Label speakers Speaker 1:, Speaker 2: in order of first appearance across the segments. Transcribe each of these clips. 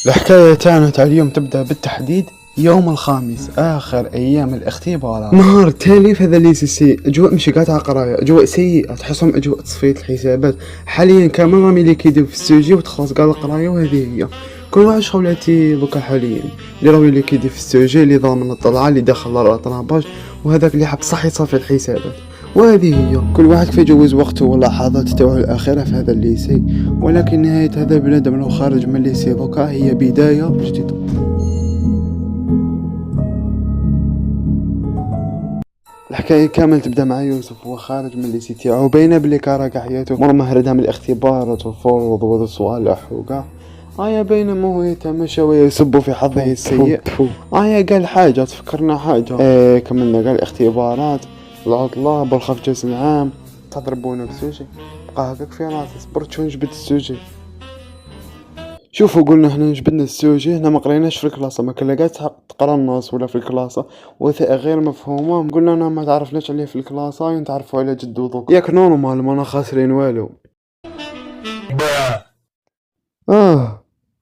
Speaker 1: الحكاية كانت اليوم تبدأ بالتحديد يوم الخامس آخر أيام الاختبارات. نهار التالي في هذا الليسي سيء، أجواء مش قاطعة قراية، أجواء سيئة تحسهم أجواء تصفية الحسابات. حاليا كامل رامي اللي كيدير في السوجي وتخلص قال القراية، وهذه هي كل واحد شغلاتي دوكا حاليا. اللي راوي اللي كيدير في السوجي، اللي ضامن الطلعة، اللي داخل الطراباج، وهذاك اللي حاب صح يصفي الحسابات. وهذه هي كل واحد كيف يجوز وقته واللحظات تاعو الأخيرة في هذا الليسي. ولكن نهاية هذا البنادم لو خارج من الليسي دوكا هي بداية جديدة. الحكاية كامل تبدا مع يوسف وهو خارج من الليسي تاعو، باينه بلي كارا حياته مر مهردها من الاختبارات والفروض والصوالح وكاع. باينه مو هو يتمشى ويسبوا في حظه السيء. قال حاجة تفكرنا حاجة. كملنا قال اختبارات العطلة بالخف جلس العام تضربونا بالسوجي. بقى هكاك في راسي صبرت شو نجبد السوجي. شوفوا قلنا احنا نجبدنا السوجي، احنا ما قريناش في الكلاسة، ما كلاقات حق تقرا النص ولا في الكلاسة وثائق غير مفهومة. قلنا انا ما تعرفناش عليه في الكلاسة نتعرفوا على جدو دوك. ياك نورمال ما انا خاسرين والو.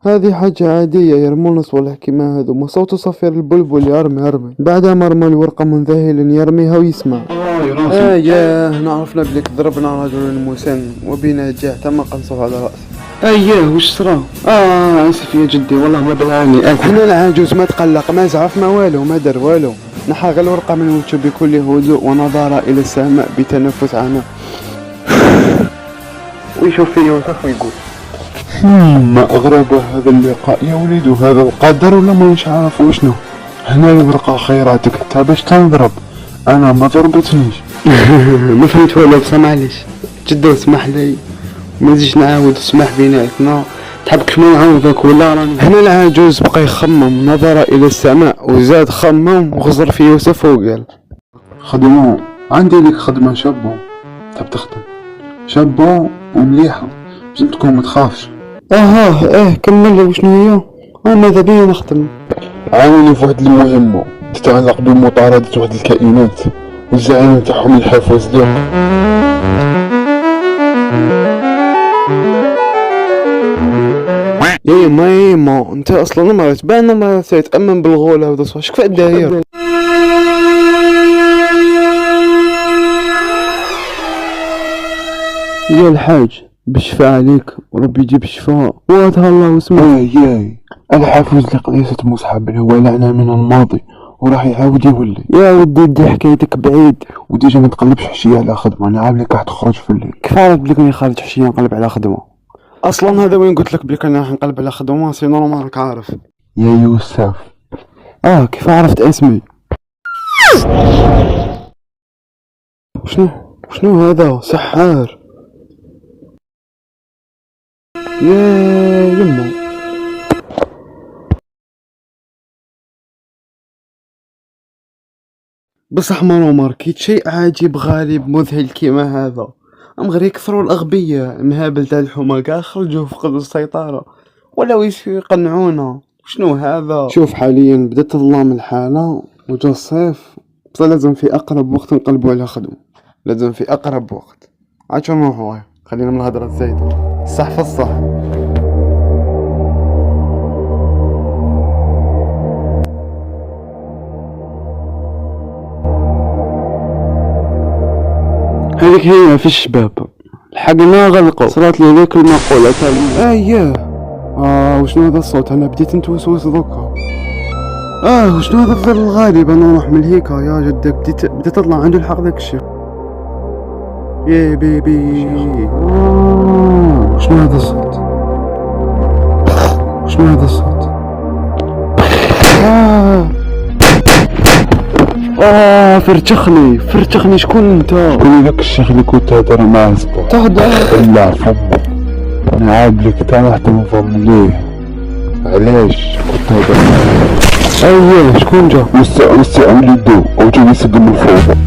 Speaker 1: هذه حاجة عادية، يرمون صوالح كيما هذو. ما صوت صفير البلبل يرمي بعدها مرمى الورقة منذهل يرميها ويسمع. هنا عرفنا بليك ضربنا رجل مسن وبينا جاع تم قنصه على رأسه. وش صرا؟ اسف يا جدي والله ما بلاني. حنا العجوز ما تقلق، ما زعف ما والو، ما دار والو. نحى غير الورقة من وجهه بكل هدوء ونظر الى السماء بتنفس عنيف. ويشوف في يوسف ويقول ما أغرب هذا اللقاء يا وليد، هذا القدر ولا ما نش عارف وشنو. هنا الورقة خيراتك تا باش تنضرب، أنا ما ضربتنيش. ما فهمت والو بصح معليش جدو اسمح لي ما نزيدش نعاود اسمح بيناتنا. تحبك ما نعاودك ولا راني. هنا العجوز بقى يخمم، نظر إلى السماء وزاد خمم وغزر في يوسف وقال خدمو عندي لك خدمة شابة تحب تخدم، شابة ومليحة باش تكون ما تخافش. كمل لي وشنو هي؟ ماذا بيا نخدم؟ عاوني في واحد المهمة تتعلق بمطاردة واحد الكائنات والزعيم تاعهم الحاف وزدوق. يما انت اصلا ما تبان ما تتامن بالغوله هذا صح. شكفى الداير يا الحاج بالشفاء عليك وربي يجيب الشفاء واتها الله واسمه. الحافظ لقضية مصحاب هو لعنة من الماضي وراح يعاود يولي. يا ودي دي حكايتك بعيد وديجا ما تقلبش حشية على خدمة. انا عاملك راح تخرج في الليل. كيف عارف بليك اني خارج حشية نقلب على خدمة؟ اصلا هذا وين قلت لك بليك انا راح نقلب على خدمة سي نورمال راك عارف. يا يوسف كيف عرفت اسمي؟ وشنو هذا سحار؟ يا يمه بصح مرومر كيت شيء عجيب غريب مذهل كيما هذا. غير يكثروا الاغبياء المهابل تاع الحمقى خرجوا فقدوا السيطرة ولاو يقنعونا. شنو هذا؟ شوف حاليا بدات تظلام الحالة وجا الصيف، بصح لازم في اقرب وقت نقلبوا على خدمة. لازم في اقرب وقت. عاد نروحوا خلينا من الهضرة الزايدة. صح في الصح. هذيك هي في الشباب الحقنا غلقوا صرات لي ذيك المقولة تاعي. وشنو هذا الصوت؟ انا بديت نتوسوس دوكا. وشنو هذا الظل الغالب؟ انا نروح من هيك يا جدك بديت تطلع عنده الحق ذاك الشيء. يا بيبي وشنو هذا الصوت؟ وشنو هذا الصوت؟ فرتخني شكون انت؟ قولي ذاك الشيخ اللي كنت تهدر معاه اسبوع. لا فمك انا عابلك تا راح تنظم ليه. علاش كنت تهدر معاه؟ شكون جا؟ مستعمل يدو او جا يسد من الفوضى.